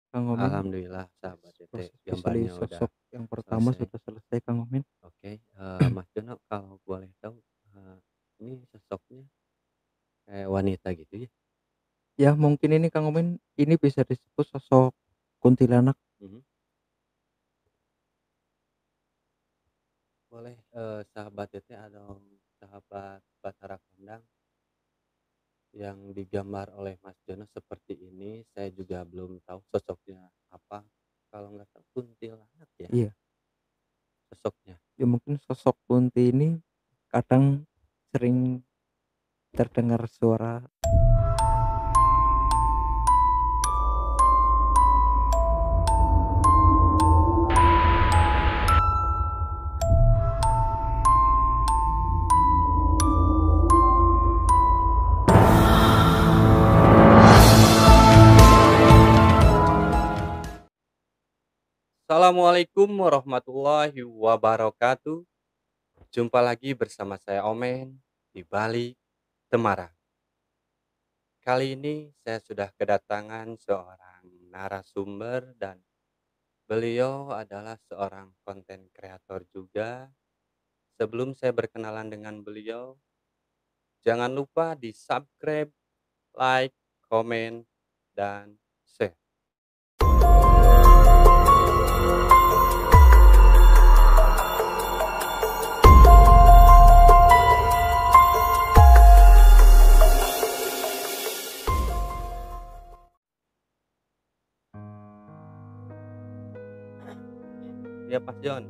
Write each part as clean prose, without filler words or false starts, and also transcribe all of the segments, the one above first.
Kang Omen. Alhamdulillah sahabat Tete, Proses gambarnya udah sosok yang pertama selesai. sudah selesai Kang Omen. Oke, Mas Jono kalau boleh tahu, eee, ini sosoknya kayak wanita gitu ya? Ya mungkin ini Kang Omen, ini bisa disebut sosok kuntilanak. Mhm. Boleh, sahabat Tete atau sahabat Batara Kondang yang digambar oleh Mas Jono seperti ini, saya juga belum tahu sosoknya apa. Kalau nggak salah kuntilanak ya Iya, sosoknya? ya mungkin sosok kunti ini kadang sering terdengar suara. Assalamualaikum warahmatullahi wabarakatuh. Jumpa lagi bersama saya Omen di Bali, Temara. Kali ini saya sudah kedatangan seorang narasumber dan beliau adalah seorang konten kreator juga. Sebelum saya berkenalan dengan beliau, jangan lupa di subscribe, like, komen, dan share. Ya Mas John.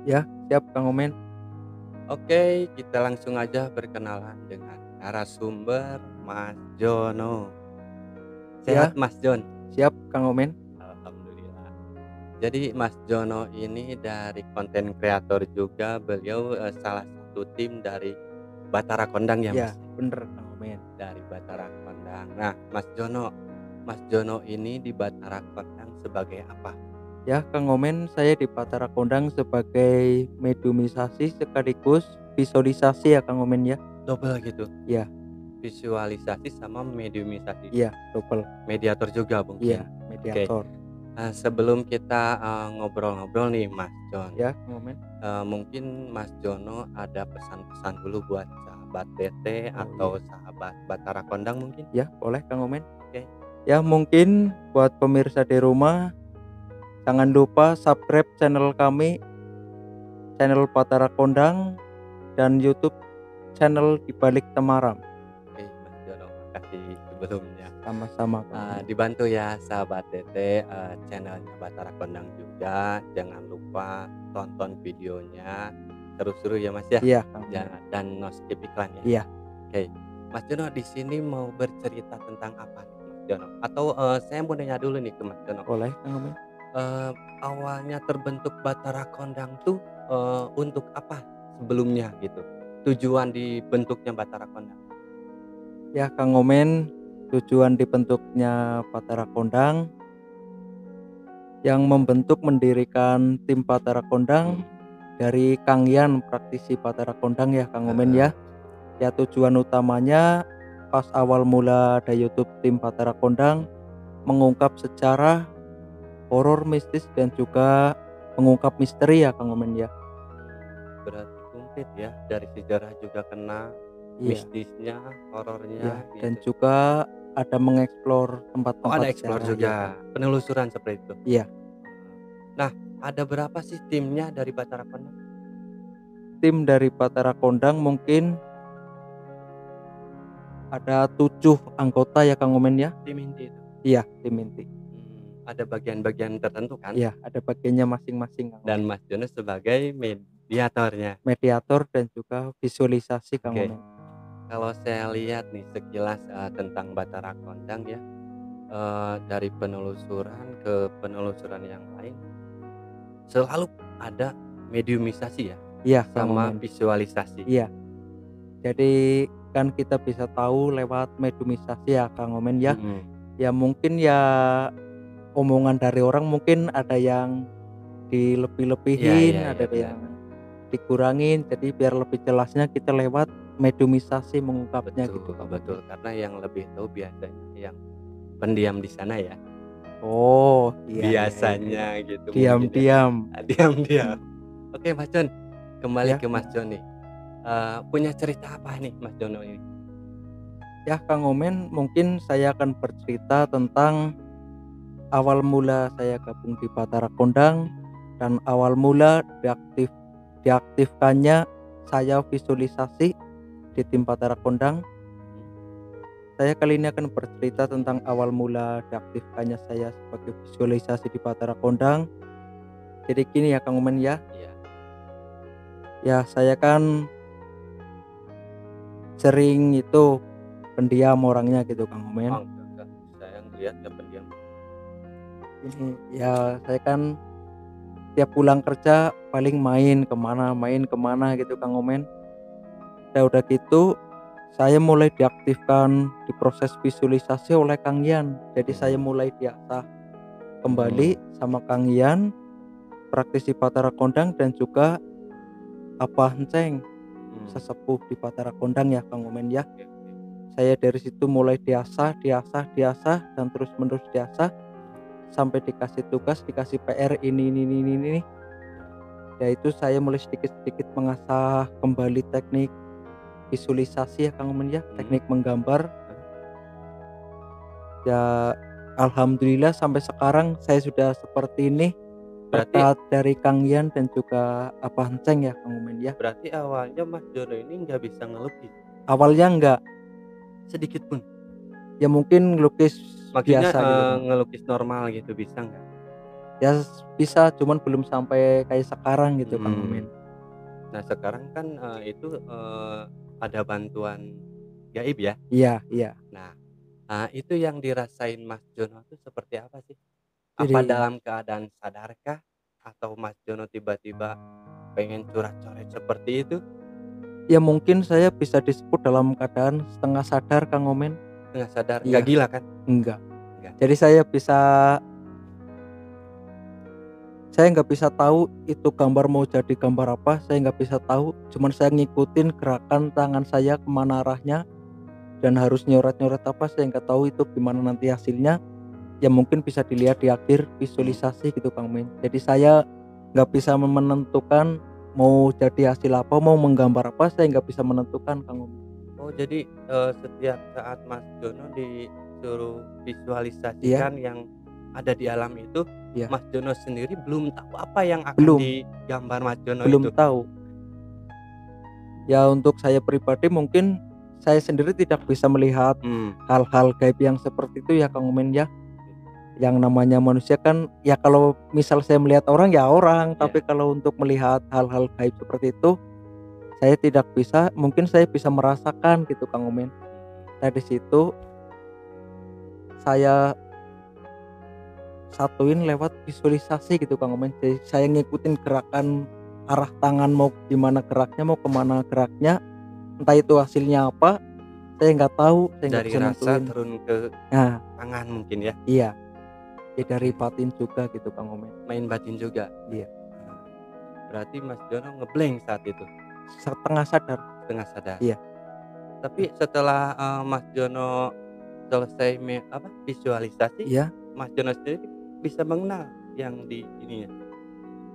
Ya, siap Kang Omen. Oke, kita langsung aja berkenalan dengan narasumber Mas Jono. Sehat Ya, Mas Jon? siap Kang Omen. Alhamdulillah. Jadi Mas Jono ini dari konten kreator juga, beliau, salah satu tim dari Batara Kondang ya Ya, Mas? bener Kang Omen. Dari Batara Kondang. Nah Mas Jono ini di Batara Kondang sebagai apa? Ya Kang Omen, saya di Patara Kondang sebagai mediumisasi sekaligus visualisasi ya Kang Omen ya. Double gitu? Ya, Visualisasi sama mediumisasi? iya double. Mediator juga mungkin? Iya, Oke, mediator. sebelum kita, ngobrol-ngobrol nih Mas Jon. Ya Kang Omen. Mungkin Mas Jono ada pesan-pesan dulu buat sahabat TT Oh atau iya. sahabat Batara Kondang mungkin? Ya, boleh Kang Omen. Oke. Ya mungkin buat pemirsa di rumah, jangan lupa subscribe channel kami, channel Patara Kondang dan YouTube channel Di Balik Temaram. Oke Mas Jono, makasih sebelumnya. Sama-sama Kang Omen. Dibantu ya sahabat TT, channel-nya Batara Kondang juga, jangan lupa tonton videonya, seru-seru ya Mas ya, Iya Kang Omen. dan no skip iklan ya. Iya, Oke, Mas Jono di sini mau bercerita tentang apa nih Mas Jono? Atau, saya mau nanya dulu nih ke Mas Jono. boleh Kang Omen. Eee, Awalnya terbentuk Batara Kondang tuh, untuk apa sebelumnya gitu? Tujuan dibentuknya Batara Kondang? Ya Kang Omen, tujuan dibentuknya Patara Kondang yang membentuk mendirikan tim Patara Kondang Mhm, dari Kang Yan, praktisi Patara Kondang ya Kang Omen heeh, ya. Ya tujuan utamanya pas awal mula ada YouTube tim Patara Kondang mengungkap sejarah horor mistis dan juga mengungkap misteri ya Kang Omen ya. berarti komplit ya, dari sejarah juga kena, Iya, mistisnya, iya horornya dan gitu. juga ada mengeksplor Oh ada tempat-tempat explore sejarah ya Kang. juga, penelusuran seperti itu? Iya, Nah, ada berapa sih timnya dari Batara Kondang? tim dari Batara Kondang mungkin ada 7 anggota ya Kang Omen ya. Tim inti itu? Iya, tim inti. Ada bagian-bagian tertentu kan? Iya, ada bagiannya masing-masing Kang Dan Omen. Mas Jono sebagai mediatornya? Mediator dan juga visualisasi Kang Oke. Omen. Kalau saya lihat nih sekilas, tentang Batara Kondang ya, dari penelusuran ke penelusuran yang lain, selalu ada mediumisasi ya, Iya Kang sama Omen. visualisasi. Iya. Jadi kan kita bisa tahu lewat mediumisasi ya Kang Omen ya. Mhm. Ya mungkin ya omongan dari orang mungkin ada yang Iya iya dilebih-lebihin, iya, ada benar yang benar. dikurangin. Jadi biar lebih jelasnya kita lewat mediumisasi mengungkapnya gitu Betul Kang Omen betul, ya. karena yang lebih tahu biasanya yang pendiam di sana ya. Oh, iya, iya. biasanya gitu mungkin ya. Diam-diam. Diam-diam. Oke Mas Jon, kembali Ya, ke Mas Jon nih, punya cerita apa nih Mas Jono ini? ya Kang Omen, mungkin saya akan bercerita tentang awal mula saya gabung di Batara Kondang dan awal mula diaktifkannya saya visualisasi di tim Batara Kondang. Saya kali ini akan bercerita tentang awal mula diaktifkannya saya sebagai visualisasi di Batara Kondang. Jadi gini ya Kang Omen ya. Iya. Ya saya kan sering itu pendiam orangnya gitu Kang Omen. Oh enggak, saya ngelihat ya pendiam. Ini ya saya kan tiap pulang kerja paling main kemana gitu Kang Omen. Udah gitu saya mulai diaktifkan di proses visualisasi oleh Kang Ian. Jadi saya mulai diasah kembali sama Kang Ian, praktisi Batara Kondang dan juga Abah Enceng, sesepuh di Batara Kondang ya Kang Omen ya. Oke, oke. Saya dari situ mulai diasah dan terus menerus diasah sampai dikasih tugas, dikasih PR ini. Yaitu saya mulai sedikit-sedikit mengasah kembali teknik visualisasi ya Kang Omen ya, teknik menggambar. Ya alhamdulillah sampai sekarang saya sudah seperti ini Berarti berkat dari Kang Ian dan juga Abah Enceng ya Kang Omen ya. berarti awalnya Mas Jono ini nggak bisa ngelukis Awalnya enggak, sedikit pun? ya mungkin lukis Maksudnya, biasa gitu Kang. ngelukis normal gitu bisa nggak? Ya bisa cuman belum sampai kayak sekarang gitu Kang Mhm. Omen. Nah sekarang kan, itu, ada bantuan gaib ya? Iya, iya. Nah, itu yang dirasain Mas Jono tuh seperti apa sih? Apa Jadi dalam keadaan sadarkah? Atau Mas Jono tiba-tiba pengen coret-coret seperti itu? ya mungkin saya bisa disebut dalam keadaan setengah sadar Kang Omen. Nggak sadar, nggak Iya, gila kan? enggak. Nggak. Jadi saya nggak bisa tahu itu gambar mau jadi gambar apa, saya nggak bisa tahu. Cuman saya ngikutin gerakan tangan saya kemana arahnya dan harus nyoret-nyoret apa saya nggak tahu itu gimana nanti hasilnya. Ya mungkin bisa dilihat di akhir visualisasi gitu Kang Men. Jadi saya nggak bisa menentukan mau jadi hasil apa, mau menggambar apa, saya nggak bisa menentukan Kang Men. Oh jadi, setiap saat Mas Jono disuruh Iya, visualisasikan yang ada di alam itu, iya, Mas Jono sendiri belum tahu apa yang akan belum, digambar Mas Jono belum itu? tahu. Ya untuk saya pribadi mungkin saya sendiri tidak bisa melihat Mmm. hal-hal gaib yang seperti itu ya Kang Men ya. Yang namanya manusia kan ya kalau misal saya melihat orang ya orang, Iya. tapi kalau untuk melihat hal-hal gaib seperti itu saya tidak bisa. Mungkin saya bisa merasakan gitu Kang Omen. Dari situ saya satuin lewat visualisasi gitu Kang Omen. Jadi saya ngikutin gerakan arah tangan mau gimana geraknya, mau kemana geraknya, entah itu hasilnya apa, saya nggak tahu, saya nggak Dari bisa rasa nentuin. turun ke Nah, tangan mungkin ya? iya, ya dari Oke. batin juga gitu Kang Omen. Main batin juga? Iya, Eee, berarti Mas Jono nge-blank saat itu? setengah sadar. Setengah sadar? Iya, Tapi setelah, Mas Jono selesai visualisasi, iya. Mas Jono sendiri bisa mengenal yang di ininya?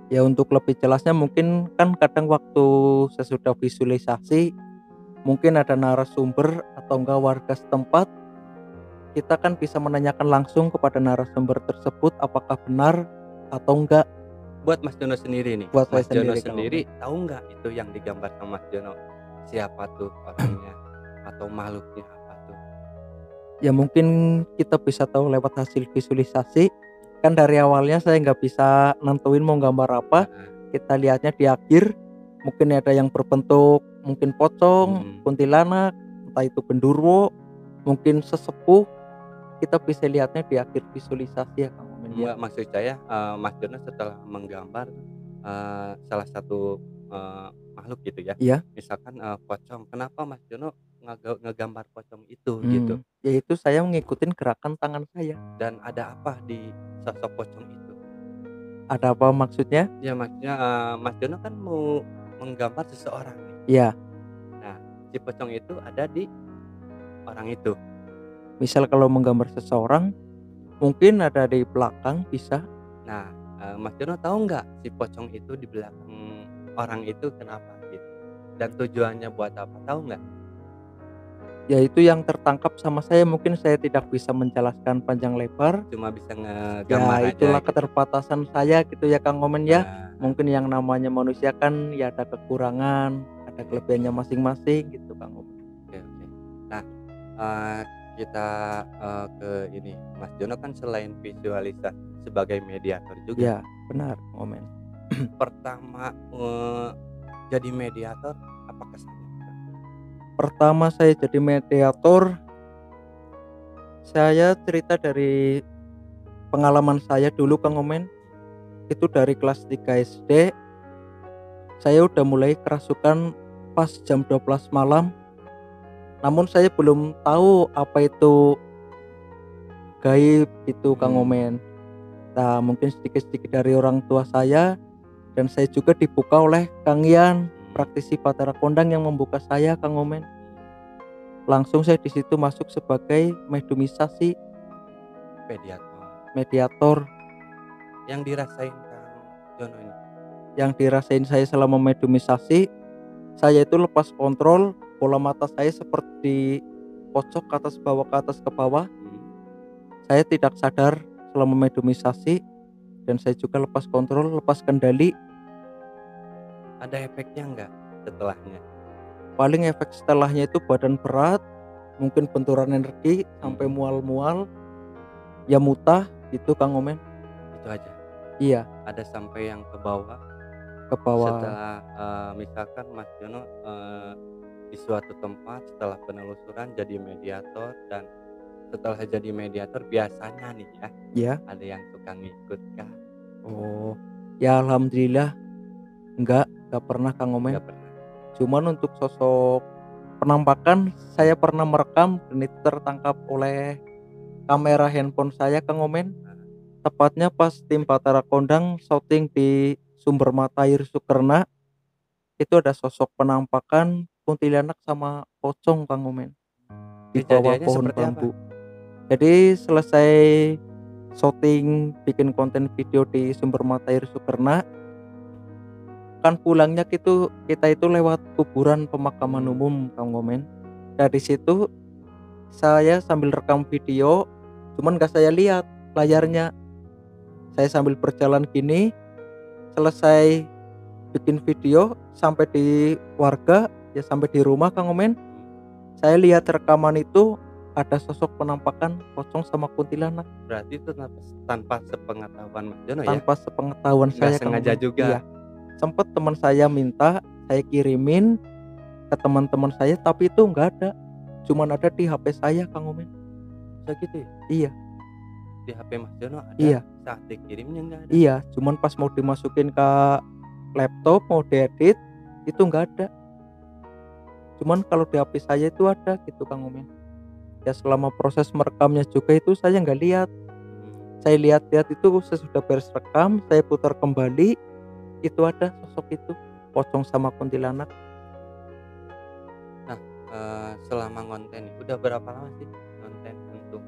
Ya untuk lebih jelasnya mungkin kan kadang waktu sesudah visualisasi mungkin ada narasumber atau enggak warga setempat, kita kan bisa menanyakan langsung kepada narasumber tersebut apakah benar atau enggak Buat Mas Jono sendiri nih, buat saya Mas Jono sendiri Kang Omen. sendiri tahu nggak itu yang digambar sama Mas Jono, siapa tuh orangnya atau makhluknya apa tuh? Ya mungkin kita bisa tahu lewat hasil visualisasi, kan dari awalnya saya nggak bisa nentuin mau gambar apa, Heeh. kita lihatnya di akhir, mungkin ada yang berbentuk mungkin pocong, Mhm. kuntilanak, entah itu genderuwo, mungkin sesepuh, kita bisa lihatnya di akhir visualisasi ya Kang Omen ya. Enggak, maksud saya, Mas Jono setelah menggambar, salah satu, makhluk gitu ya, Iya, misalkan, pocong, kenapa Mas Jono ngegambar pocong itu gitu? yaitu saya ngikutin gerakan tangan saya. Dan ada apa di sosok pocong itu? Ada apa maksudnya? Ya maksudnya, Mas Jono kan mau menggambar seseorang nih. Ya, Nah, si pocong itu ada di orang itu. misal kalau menggambar seseorang, Mungkin ada di belakang bisa. Nah, Mas Jono tahu nggak si pocong itu di belakang orang itu kenapa gitu? Dan tujuannya buat apa, tahu nggak? Ya itu yang tertangkap sama saya, mungkin saya tidak bisa menjelaskan panjang lebar. Cuma bisa ngegambar Ya aja itulah gitu. keterbatasan saya gitu ya Kang Momen ya. Heeh, Mungkin yang namanya manusia kan ya ada kekurangan, ada oke kelebihannya masing-masing gitu Kang Momen. oke oke. Nah, eee, kita, ke ini, Mas Jono kan selain visualisasi sebagai mediator juga, Ya benar Kang Momen. pertama, jadi mediator apa kesannya? Pertama saya jadi mediator, saya cerita dari pengalaman saya dulu Kang Momen. Itu dari kelas 3 SD, saya udah mulai kerasukan pas jam 12 malam. Namun saya belum tahu apa itu gaib itu Kang Mmm, Omen. Nah, mungkin sedikit-sedikit dari orang tua saya dan saya juga dibuka oleh Kang Ian, mmm, praktisi Batara Kondang yang membuka saya Kang Omen. mmm, Langsung saya di situ masuk sebagai mediumisasi, mediator. mediator. Yang dirasain Kang Jono ini? Yang dirasain saya selama mediumisasi, saya itu lepas kontrol, bola mata saya seperti pocok ke atas bawah ke atas ke bawah. Mhm. Saya tidak sadar selama mediumisasi dan saya juga lepas kontrol, lepas kendali. Ada efeknya nggak setelahnya? Paling efek setelahnya itu badan berat, mungkin benturan energi sampai Mhm, mual-mual, ya mutah gitu Kang Omen. itu aja? Iya, Ada sampai yang ke bawah ke bawah. setelah, misalkan Mas Jono, di suatu tempat setelah penelusuran jadi mediator dan setelah jadi mediator biasanya nih ya, Ya. ada yang suka ngikut kah? Oh. Ya alhamdulillah enggak pernah Kang Omen. Nggak pernah? Cuman untuk sosok penampakan saya pernah merekam dan itu tertangkap oleh kamera handphone saya Kang Omen. Heeh, Tepatnya pas tim Batara Kondang syuting di Sumber Mata Air Sukerna, itu ada sosok penampakan kuntilanak sama pocong Kang Omen di bawah kejadiannya pohon seperti apa? bambu. Jadi selesai syuting bikin konten video di Sumber Mata Air Sukerna, kan pulangnya kita itu lewat kuburan pemakaman Mmm, umum Kang Omen. Dari situ saya sambil rekam video, cuman gak saya lihat layarnya. Saya sambil berjalan gini, selesai bikin video sampai di warga, ya sampai di rumah Kang Omen, mhm, saya lihat rekaman itu ada sosok penampakan pocong sama kuntilanak berarti itu tanpa sepengetahuan Mas Jono ya? tanpa sepengetahuan Nggak saya Kang sengaja Omen. juga? Iya, sempet teman saya minta saya kirimin ke teman-teman saya tapi itu nggak ada. Cuman ada di HP saya Kang Omen. Bisa gitu ya? Iya, Di HP Mas Jono ada, iya, saat dikirimnya nggak ada? iya, cuman pas mau dimasukin ke laptop mau diedit itu nggak ada. Cuman kalau di HP saya itu ada gitu Kang Omen. Ya selama proses merekamnya juga itu saya nggak lihat. Mmm, Saya lihat-lihat itu sesudah beres rekam, saya putar kembali, itu ada sosok itu, pocong sama kuntilanak. nah, selama ngonten nih, udah berapa lama sih ngonten untuk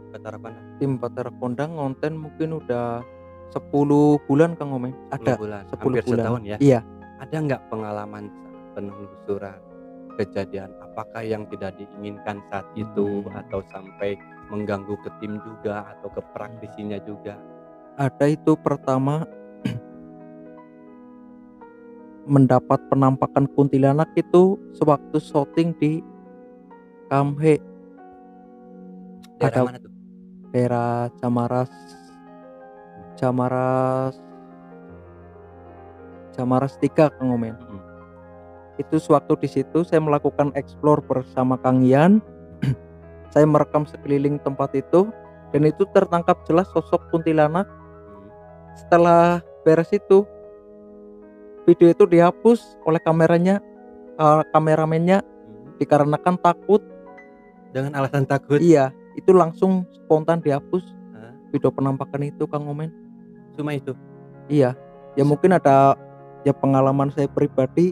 Batara Kondang? Tim Batara Kondang ngonten mungkin udah 10 bulan Kang Omen. 10 Ada bulan, 10 hampir bulan. setahun ya? Iya, Ada nggak pengalaman saat penelusuran, kejadian apakah yang tidak diinginkan saat itu hmm, atau sampai mengganggu ke tim juga atau ke praktisinya juga? ada itu pertama mendapat penampakan kuntilanak itu sewaktu syuting di Kamhe, Daerah ada mana tuh? daerah Camaras, Camaras, Camaras 3 Kang Omen. Mhm, Itu sewaktu di situ saya melakukan explore bersama Kang Ian. Saya merekam sekeliling tempat itu dan itu tertangkap jelas sosok kuntilanak. mhm, Setelah beres itu, video itu dihapus oleh kameramennya mhm. dikarenakan takut. Dengan alasan takut? Iya, itu langsung spontan dihapus Heeh, video penampakan itu Kang Omen. cuma itu? Iya, ya Se mungkin ada ya pengalaman saya pribadi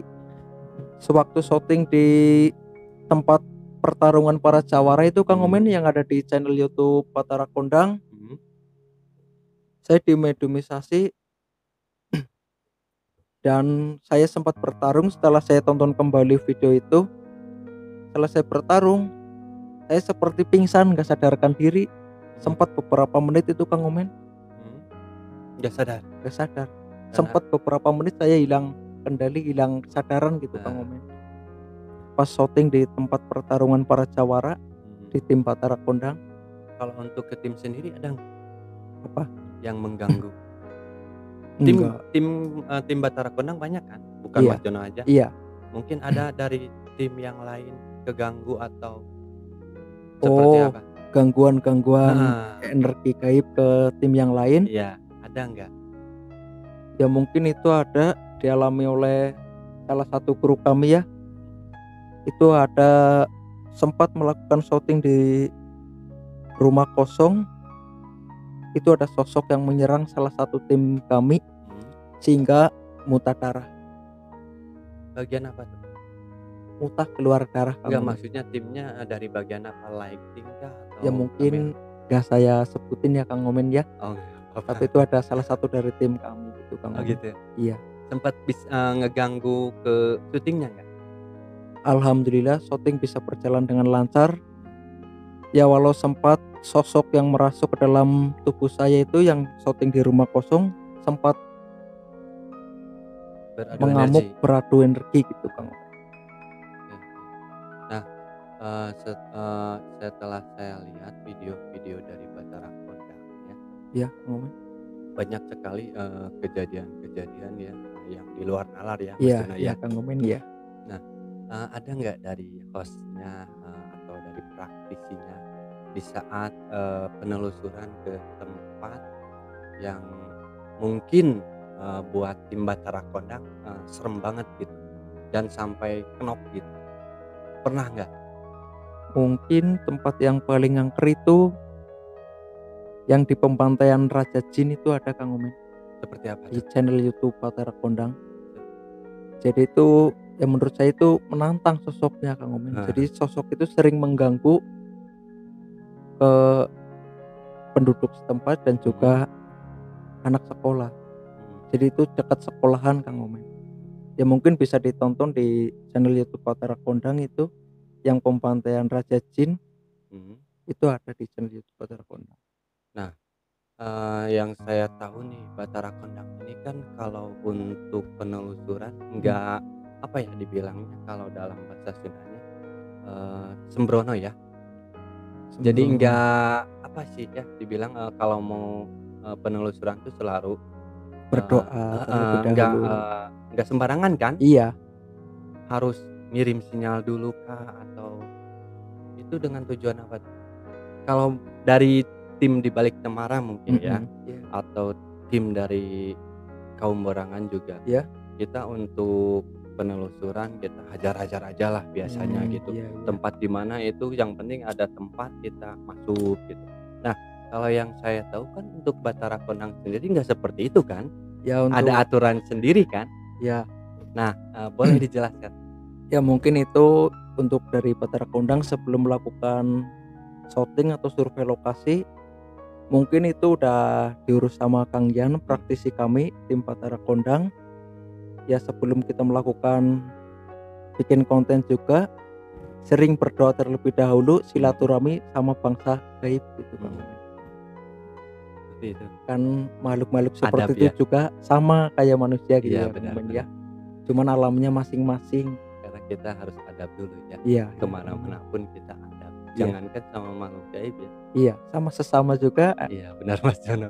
sewaktu syuting di tempat pertarungan para jawara itu Kang Omen mhm, yang ada di channel YouTube Batara Kondang. Saya dimediumisasi dan saya sempat bertarung. Setelah saya tonton kembali video itu, setelah saya bertarung, saya seperti pingsan, nggak sadarkan diri. Sempat beberapa menit itu Kang Omen, Nggak sadar nggak sadar. karena Sempat beberapa menit saya hilang kendali, hilang kesadaran gitu Kang Omen. Pas syuting di tempat pertarungan para jawara di tim Batara Kondang. kalau untuk ke tim sendiri ada nggak Apa? yang mengganggu? Tim Enggak. tim Batara Kondang banyak kan? Bukan Iya. Mas Jono aja. Iya. Mungkin ada dari tim yang lain keganggu atau seperti apa? Gangguan Heeh. energi gaib ke tim yang lain. Iya, ada nggak? Ya mungkin itu ada dialami oleh salah satu kru kami ya. Itu ada sempat melakukan syuting di rumah kosong. Itu ada sosok yang menyerang salah satu tim kami sehingga muntah darah. Bagian apa tuh? Muntah keluar darah Enggak, Kang. maksudnya timnya dari bagian apa? Lighting kah atau Ya mungkin gak saya sebutin ya Kang Omen ya. Oh, nggak apa-apa. Tapi itu ada salah satu dari tim kami gitu Kang Oh Omen. gitu ya? Iya. Sempat ngeganggu ke syutingnya nggak? Alhamdulillah syuting bisa berjalan dengan lancar. Ya walau sempat sosok yang merasuk ke dalam tubuh saya itu yang syuting di rumah kosong sempat Beradu mengamuk energi. beradu energi gitu Kang. Oke. Nah, setelah saya lihat video-video dari Batara Kondang ya, Iya Kang Omen. banyak sekali kejadian-kejadian ya yang di luar nalar ya Mas Iya, Jono iya ya. Kang Omen ya. Ada nggak dari hostnya atau dari praktisinya di saat penelusuran ke tempat yang mungkin buat tim Batara Kondang serem banget gitu dan sampai kenop gitu, pernah nggak? Mungkin tempat yang paling angker itu yang di pembantaian Raja Jin itu ada Kang Omen Seperti apa di tuh? channel YouTube Batara Kondang. Jadi itu ya menurut saya itu menantang sosoknya Kang Omen. Jadi sosok itu sering mengganggu ke penduduk setempat dan juga anak sekolah. Jadi itu dekat sekolahan Kang Omen. Ya mungkin bisa ditonton di channel YouTube Batara Kondang itu yang pembantaian Raja Jin itu ada di channel YouTube Batara Kondang. Nah, yang saya tahu nih Batara Kondang ini kan kalau untuk penelusuran nggak apa ya dibilangnya kalau dalam bahasa Sundanya sembrono ya. Jadi Sembrono. enggak apa sih ya dibilang kalau mau penelusuran tuh selalu Berdoa terlebih dahulu. enggak sembarangan kan? Iya. Harus ngirim sinyal dulu kah atau itu dengan tujuan apa tuh? Kalau dari tim di balik cemara mungkin ya Iya. atau tim dari kaum Borangan juga. Iya. Kita untuk penelusuran kita hajar-hajar aja lah biasanya gitu. Iya, iya. Tempat di mana itu yang penting ada tempat kita masuk gitu. Nah, kalau yang saya tahu kan untuk Batara Kondang sendiri nggak seperti itu kan? Ya untuk Ada aturan sendiri kan? ya Nah, boleh dijelaskan? ya mungkin itu untuk dari Batara Kondang sebelum melakukan shooting atau survei lokasi mungkin itu udah diurus sama Kang Yan, praktisi kami tim Batara Kondang. Ya sebelum kita melakukan bikin konten juga sering berdoa terlebih dahulu silaturahmi sama bangsa gaib gitu Kang. Seperti itu. Kan makhluk-makhluk seperti Adab itu ya? juga sama kayak manusia gitu Iya, ya benar, teman benar. ya. Cuman alamnya masing-masing. Karena kita harus adab dulu ya. Iya. Kemana-mana pun kita adab. Iya. Jangankan sama makhluk gaib ya. Iya, sama sesama juga. Iya, benar Mas Jono.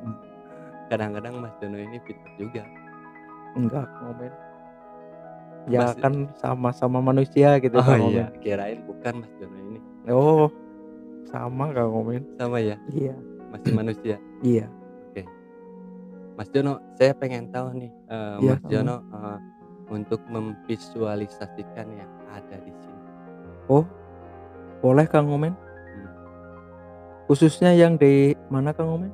Kadang-kadang Mas Jono ini pintar juga. Enggak komen. Ya Mas- kan sama-sama manusia gitu Oh Kang iya, Omen. kirain bukan Mas Jono ini. Oh, sama Kang Omen. Sama ya, Iya. masih manusia. Iya. Mas Jono, saya pengen tahu nih, Iya, Mas Jono untuk memvisualisasikan yang ada di sini. Boleh Kang Omen? Khususnya yang di mana Kang Omen?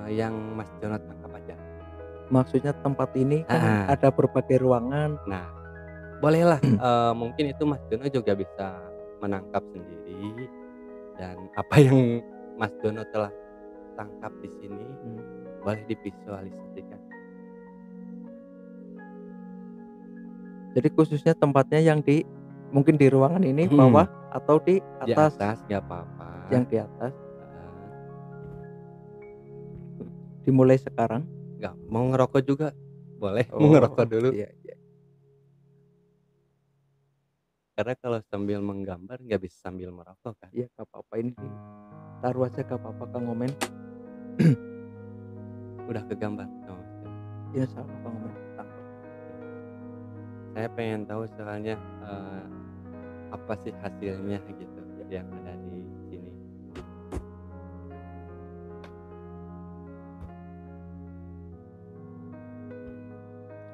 Yang Mas Jono tangkap aja. Maksudnya tempat ini kan Ah. ada berbagai ruangan. Nah, bolehlah mungkin itu Mas Jono juga bisa menangkap sendiri dan apa yang Mas Jono telah tangkap di sini boleh divisualisasikan. Jadi khususnya tempatnya yang mungkin di ruangan ini Mhm, bawah atau di di atas? atas nggak apa-apa, Yang di atas. heeh, Dimulai sekarang? nggak mau ngerokok juga boleh, mau Oh, ngerokok dulu, iya iya. karena kalau sambil menggambar nggak bisa sambil merokok kan. Iya nggak apa-apa ini taruh aja nggak apa-apa Kang Omen. Udah kegambar? Oh, siap. Insya Allah Kang Omen. Tangkap. Saya pengen tahu soalnya, apa sih hasilnya gitu Ya. yang ada di sini.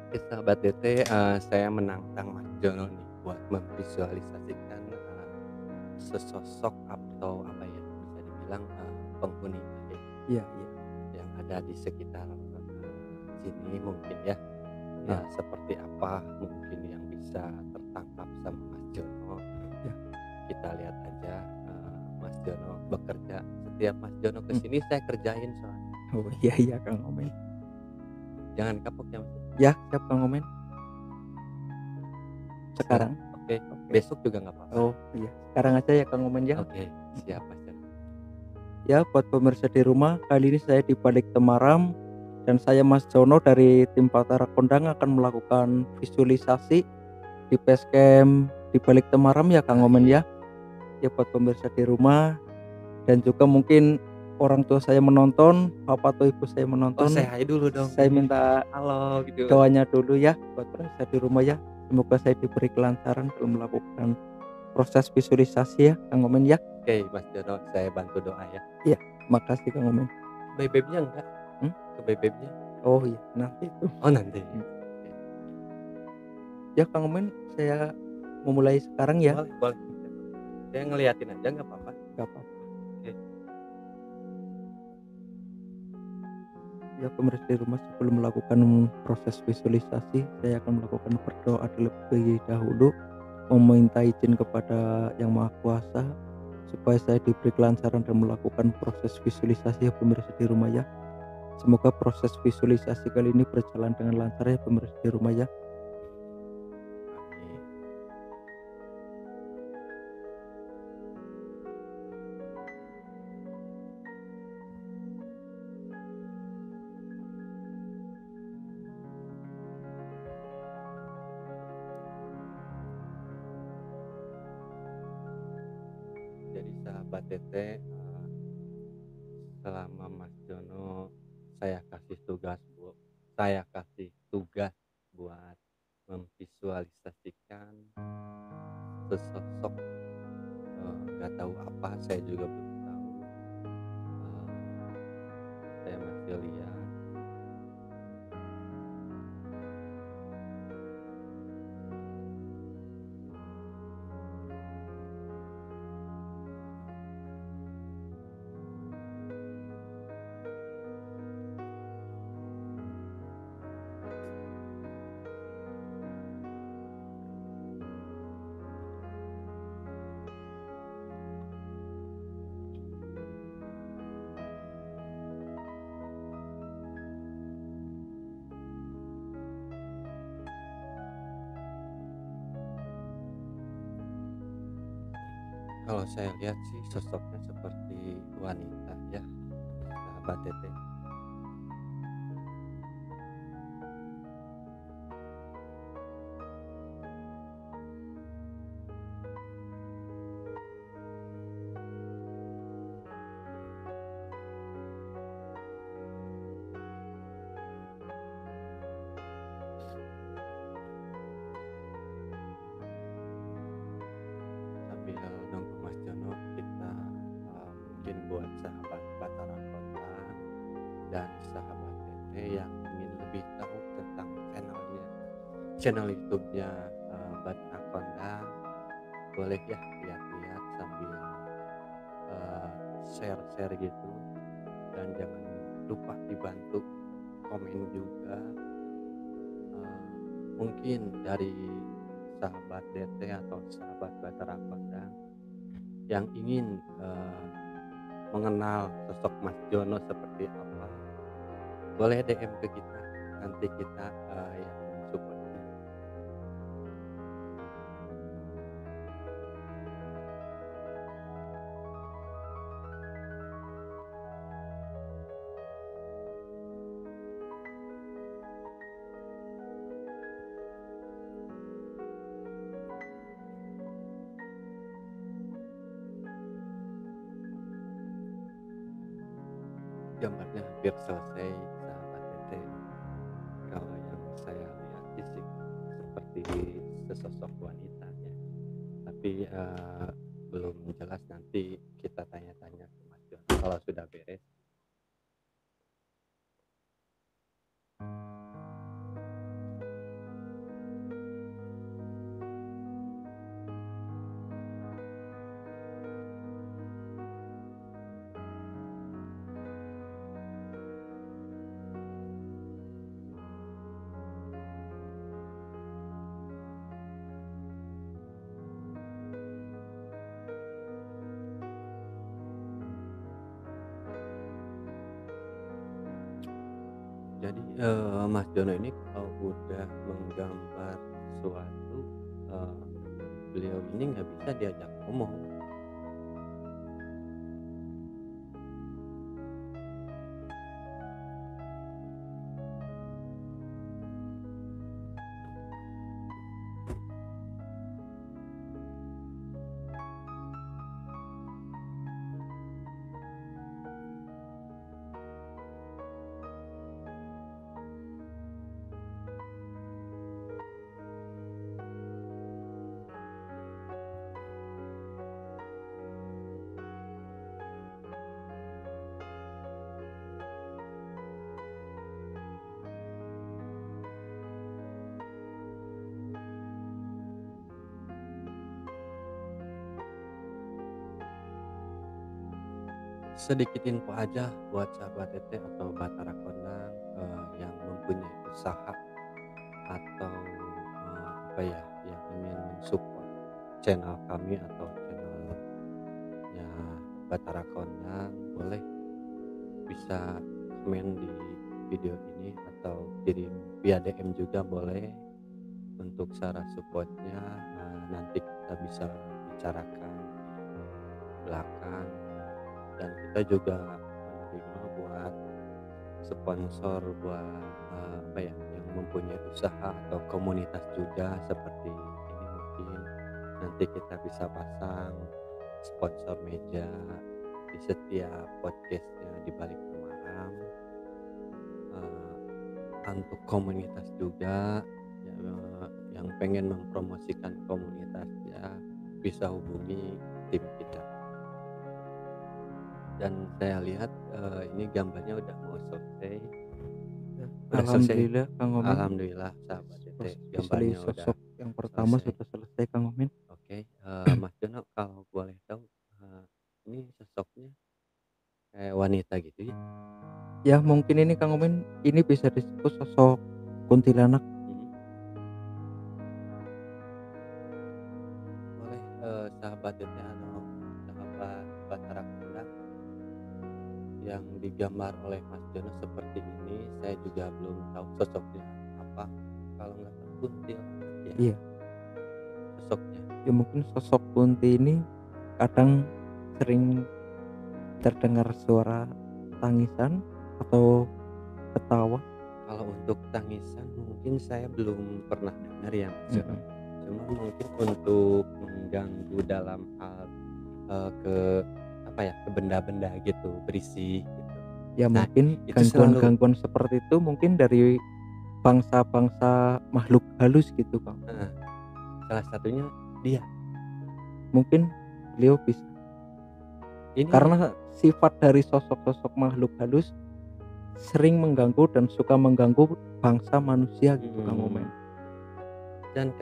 Oke sahabat DT, saya menantang Mas Jono nih buat memvisualisasikan, sesosok atau apa ya, bisa dibilang, penghuni balik Iya iya. yang ada di sekitar, sini mungkin ya. Ya. Seperti apa mungkin yang bisa tertangkap sama Mas Jono. Ya. Kita lihat aja, Mas Jono bekerja. Setiap Mas Jono Hmm. kesini saya kerjain soalnya. Oh iya iya Kang Omen. Jangan kapok ya Mas. Ya siap Kang Omen. Sekarang? Oke, Oke. besok juga nggak apa-apa. Oh iya. Sekarang aja ya Kang Omen ya. Oke, siap Mas Jono. Ya buat pemirsa di rumah, kali ini saya di balik Temaram dan saya Mas Jono dari tim Patara Kondang akan melakukan visualisasi di Basecamp di balik Temaram ya Kang Omen ya. Ya buat pemirsa di rumah dan juga mungkin orang tua saya menonton, bapak atau ibu saya Oh, menonton. say hi dulu dong. Saya minta Halo gitu. doanya dulu ya buat pemirsa di rumah ya. Semoga saya diberi kelancaran dalam melakukan proses visualisasi ya Kang Omen ya. Oke, Mas Jono, saya bantu doa ya. Iya, makasih Kang Omen. Bebeknya enggak? Hmm? Ke bebeknya? Oh iya, nanti itu. Oh, nanti. Hmm. Ya Kang Omen, saya memulai sekarang ya. Boleh, boleh. Saya ngeliatin aja nggak apa-apa. Gak apa-apa. Oke. Ya pemirsa di rumah, sebelum melakukan proses visualisasi, saya akan melakukan berdoa terlebih dahulu, meminta izin kepada Yang Maha Kuasa supaya saya diberi kelancaran dalam melakukan proses visualisasi ya pemirsa di rumah ya. Semoga proses visualisasi kali ini berjalan dengan lancar ya pemirsa di rumah ya. Amin. Jadi sahabat Tete, selama Mas Jono saya kasih tugas buat memvisualisasikan sesosok, nggak tahu apa, saya juga belum tahu. Saya masih lihat. Kalau saya lihat sih sosoknya seperti wanita ya, sahabat Tete. Sambil nunggu Mas Jono, kita mungkin buat sahabat Batara Kota dan sahabat Tete yang ingin lebih tahu tentang channel YouTube-nya Batara Kota, boleh ya lihat-lihat sambil share-share gitu, dan jangan lupa dibantu komen juga. Mungkin dari sahabat DT atau sahabat Batara Kota yang ingin mengenal sosok Mas Jono seperti apa, boleh DM ke kita, nanti kita yang support-nya. Gambarnya hampir selesai sahabat teteh. Kalau yang saya lihat sih seperti sesosok wanita ya. Tapi belum jelas, nanti kita tanya-tanya ke Mas Jono kalau sudah beres. Jadi Mas Jono ini kalau udah menggambar sesuatu, beliau ini nggak bisa diajak ngomong. Sedikit info aja buat sahabat teteh atau Batara Kondang yang mempunyai usaha atau apa ya, yang ingin mensupport channel kami atau channelnya Batara Kondang, boleh bisa komen di video ini atau kirim via DM juga boleh. Untuk cara supportnya nanti kita bisa bicarakan di belakang, dan kita juga menerima buat sponsor buat apa ya, yang mempunyai usaha atau komunitas juga seperti ini. Mungkin nanti kita bisa pasang sponsor meja di setiap podcastnya di balik malam. Untuk komunitas juga yang pengen mempromosikan komunitasnya bisa hubungi tim kita. Dan saya lihat ini gambarnya udah mau selesai. Udah selesai. Alhamdulillah Kang Omen, Alhamdulillah sahabat teteh, especially gambarnya udah sosok yang pertama selesai. sudah selesai Kang Omen. Oke, Mas Jono kalau boleh tahu ini sosoknya kayak wanita gitu ya? Ya mungkin ini Kang Omen, ini bisa disebut sosok kuntilanak. Boleh sahabat teteh atau sahabat Batara Kondang yang digambar oleh Mas Jono seperti ini, saya juga belum tahu sosoknya apa. Kalau nggak tahu kuntilanak ya Iya, sosoknya. ya mungkin sosok kunti ini kadang sering terdengar suara tangisan atau ketawa. Kalau untuk tangisan mungkin saya belum pernah dengar ya Mas Jono. Cuma mungkin untuk mengganggu dalam hal ke apa ya, ke benda-benda gitu, berisik gitu. Ya Nah, mungkin itu selalu gangguan-gangguan seperti itu mungkin dari bangsa-bangsa makhluk halus gitu Kang. salah satunya dia. Mungkin beliau bisa, Ini karena sifat dari sosok-sosok makhluk halus sering mengganggu dan suka mengganggu bangsa manusia gitu Kang Omen. Dan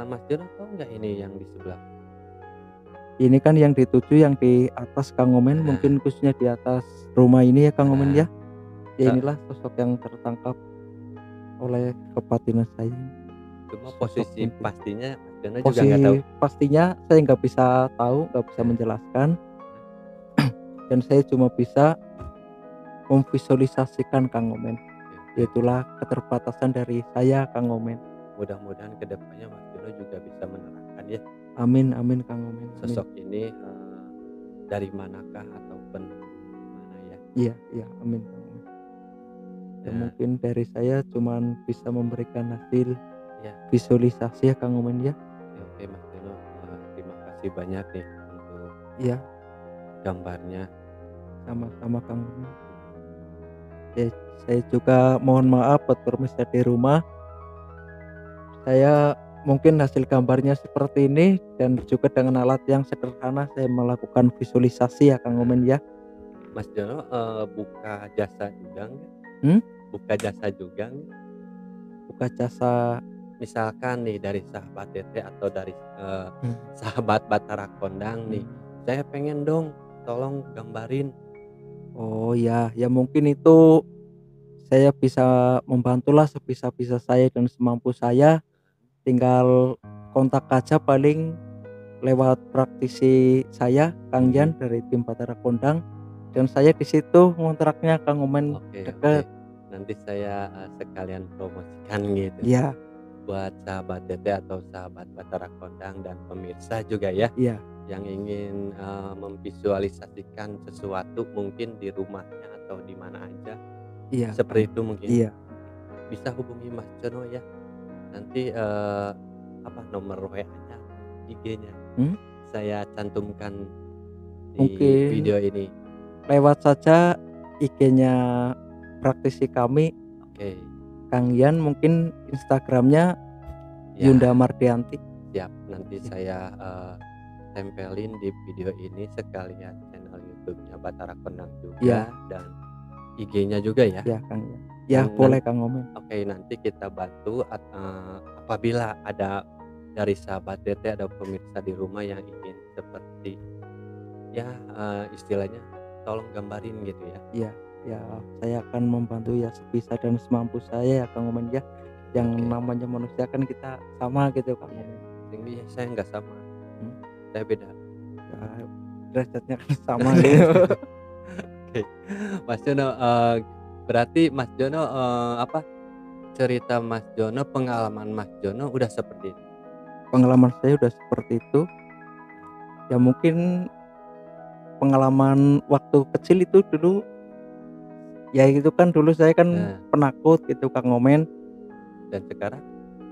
Mas Jono tahu nggak ini yang di sebelah? Ini kan yang dituju yang di atas Kang Omen, mungkin khususnya di atas rumah ini ya Kang Omen ya. Ya inilah sosok yang tertangkap oleh kebatinan saya. Cuma Sosok posisi kunti. pastinya Mas Jono juga nggak tahu. Posisi pastinya saya nggak bisa tahu, nggak bisa menjelaskan. Dan saya cuma bisa memvisualisasikan Kang Omen. Itulah keterbatasan dari saya Kang Omen. Mudah-mudahan kedepannya Mas Jono juga bisa menerapkan ya Amin amin Kang Omen. Amin. sosok ini dari manakah ataupun mana ya. Iya iya amin Kang Omen. Ya, Ya, mungkin dari saya cuman bisa memberikan hasil ya. visualisasi ya Kang Omen ya. Oke Mas Jono, terima kasih banyak nih untuk Iya gambarnya. sama-sama Kang Omen. Ya, saya juga mohon maaf buat pemirsa di rumah. Saya mungkin hasil gambarnya seperti ini dan juga dengan alat yang sederhana saya melakukan visualisasi ya Kang Omen ya. Mas Jono buka jasa juga nggak? Hmm? Buka jasa juga nggak? Buka jasa. Misalkan nih dari sahabat Tete atau dari Hmm. sahabat Batara Kondang nih, saya pengen dong tolong gambarin. Oh ya, ya mungkin itu saya bisa membantulah sebisa-bisa saya dan semampu saya. Tinggal kontak aja paling lewat praktisi saya Kang Yan dari tim Batara Kondang dan saya di situ ngontraknya Kang Omen Oke, deket. nanti saya sekalian promosikan gitu Iya buat sahabat Tete atau sahabat Batara Kondang dan pemirsa juga ya iya yang ingin memvisualisasikan sesuatu mungkin di rumahnya atau di mana aja iya seperti itu mungkin iya bisa hubungi Mas Jono ya. Nanti apa nomor WA-nya, IG-nya Hmm? saya cantumkan di Mungkin video ini. lewat saja IG-nya praktisi kami Oke, Kang Yan, mungkin Instagramnya ya Yunda Mardianti. siap. Nanti Ya. saya tempelin di video ini sekalian channel YouTube-nya Batara Kondang juga Ya. dan IG-nya juga ya. Ya Kang Yan. Ya Dan boleh Kang Omen. Oke, nanti kita bantu apabila ada dari sahabat Tete ada pemirsa di rumah yang ingin seperti ya istilahnya tolong gambarin gitu ya. Iya ya saya akan membantu ya sebisa dan semampu saya ya Kang Omen ya. Yang Oke. namanya manusia kan kita sama gitu Kang Iya. Omen. Tinggi saya nggak sama, Hmm. saya beda. Ya, derajatnya kan sama gitu. Oke, Mas Jono, berarti Mas Jono apa cerita Mas Jono, pengalaman Mas Jono udah seperti itu. Pengalaman saya udah seperti itu. Ya mungkin pengalaman waktu kecil itu dulu ya itu kan dulu saya kan Nah, penakut gitu Kang Omen dan sekarang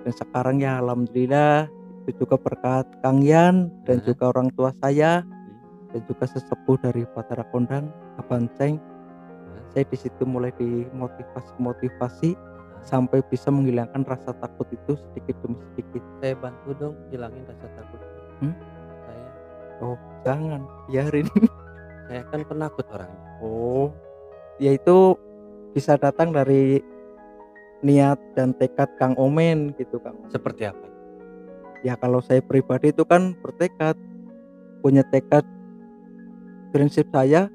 dan sekarang ya alhamdulillah itu juga berkat Kang Yan dan Nah. juga orang tua saya Hmm. dan juga sesepuh dari Batara Kondang Abang Ceng. Nah, Saya di situ mulai dimotivasi sampai bisa menghilangkan rasa takut itu sedikit demi sedikit. saya bantu dong hilangin rasa takut. Hmm? Saya Oh jangan biarin. saya kan penakut orangnya. Oh ya itu bisa datang dari niat dan tekad Kang Omen gitu Kang. Seperti apa? Ya kalau saya pribadi itu kan bertekad, punya tekad, prinsip saya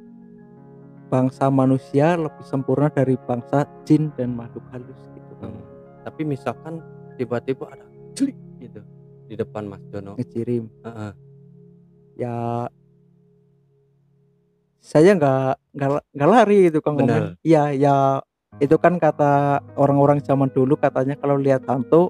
bangsa manusia lebih sempurna dari bangsa jin dan makhluk halus gitu Kang. Tapi misalkan tiba-tiba ada celik gitu di depan Mas Jono. Ngejirim. Heeh. Ya saya nggak lari itu Kang Bener. Omen. Iya ya itu kan kata orang-orang zaman dulu katanya kalau lihat hantu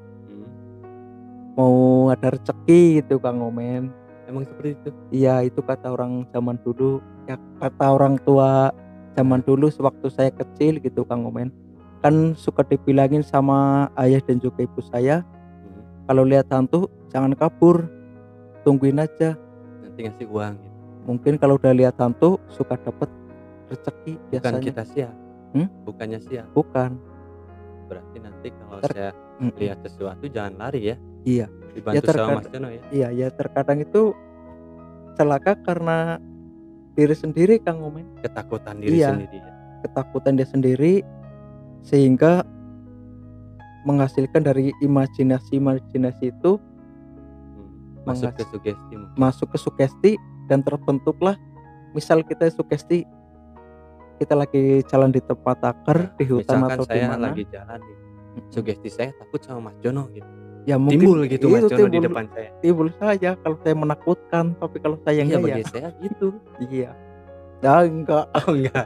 mau ada rezeki gitu Kang Omen. Emang seperti itu? Iya itu kata orang zaman dulu ya kata orang tua zaman dulu sewaktu saya kecil gitu Kang Omen kan suka dibilangin sama ayah dan juga ibu saya kalau lihat hantu jangan kabur tungguin aja Nanti ngasih uang gitu. mungkin kalau udah lihat hantu suka dapat rezeki Bukan biasanya kita siap. Hmm? Bukannya siap. bukan Berarti nanti kalau Ter- saya lihat sesuatu jangan lari ya. iya Dibantu Ya, sama Mas Jono ya. iya ya terkadang itu celaka karena diri sendiri Kang Omen Ketakutan diri Iya. sendiri ya. ketakutan dia sendiri sehingga menghasilkan dari imajinasi itu Masuk ke Mengas- sugesti mungkin. masuk ke sugesti dan terbentuklah misal kita sugesti kita lagi jalan di tempat akar di hutan Misalkan atau di saya mana lagi jalan nih. Sugesti saya takut sama Mas Jono gitu. ya mungkin Timbul gitu Mas itu Jono di depan saya. timbul saja kalau saya menakutkan tapi kalau saya Iya enggak bagi saya gitu. iya ya enggak Oh enggak.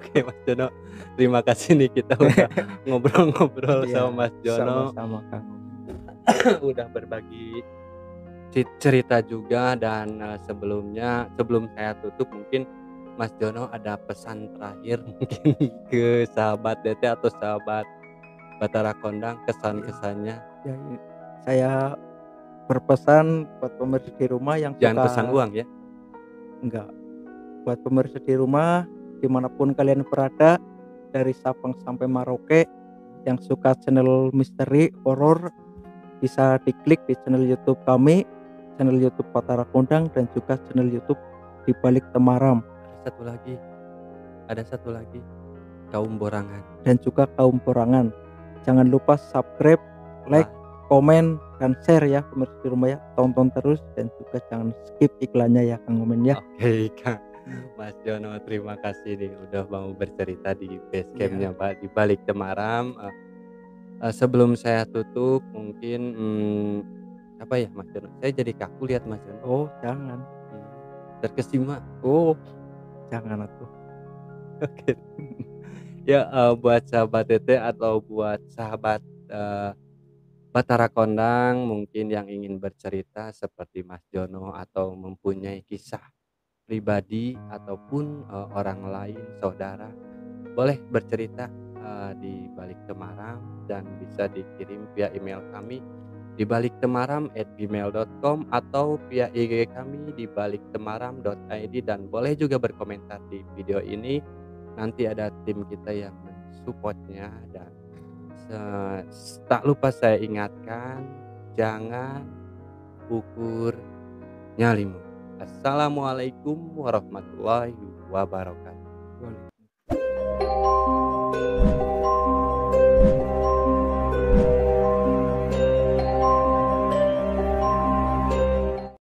Oke Mas Jono, terima kasih nih kita udah ngobrol-ngobrol Iya, sama Mas Jono, sama-sama Kang. udah berbagi cerita juga dan, sebelum saya tutup mungkin Mas Jono ada pesan terakhir mungkin ke sahabat DT atau sahabat Batara Kondang, Iya, kesan-kesannya? ya, saya berpesan buat pemirsa di rumah yang Jangan pesan suka uang ya? enggak, buat pemirsa di rumah dimanapun kalian berada, dari Sabang sampai Merauke, yang suka channel misteri, horor, bisa diklik di channel YouTube kami, channel YouTube Batara Kondang dan juga channel YouTube Di Balik Temaram Ada satu lagi, kaum borangan. dan juga kaum borangan. Jangan lupa subscribe, like, komen, dan share ya pemirsa di rumah ya. Tonton terus dan juga jangan skip iklannya ya Kang Omen ya. Oke Kang, Mas Jono terima kasih nih udah mau bercerita di base Iya. campnya Di Balik Temaram. Sebelum saya tutup mungkin, apa ya Mas Jono, saya jadi kaku lihat Mas Jono, Oh, jangan. terkesima. Oh, jangan atuh. Oke. Ya, buat sahabat TT atau buat sahabat, eee, Batara Kondang mungkin yang ingin bercerita seperti Mas Jono atau mempunyai kisah pribadi ataupun, orang lain, saudara, boleh bercerita, di Balik Temaram dan bisa dikirim via email kami di baliktemaram@gmail.com atau via IG kami di baliktemaram.id dan boleh juga berkomentar di video ini. Nanti ada tim kita yang mensupport-nya dan tak lupa saya ingatkan, jangan ukur nyalimu. Assalamualaikum warahmatullahi wabarakatuh.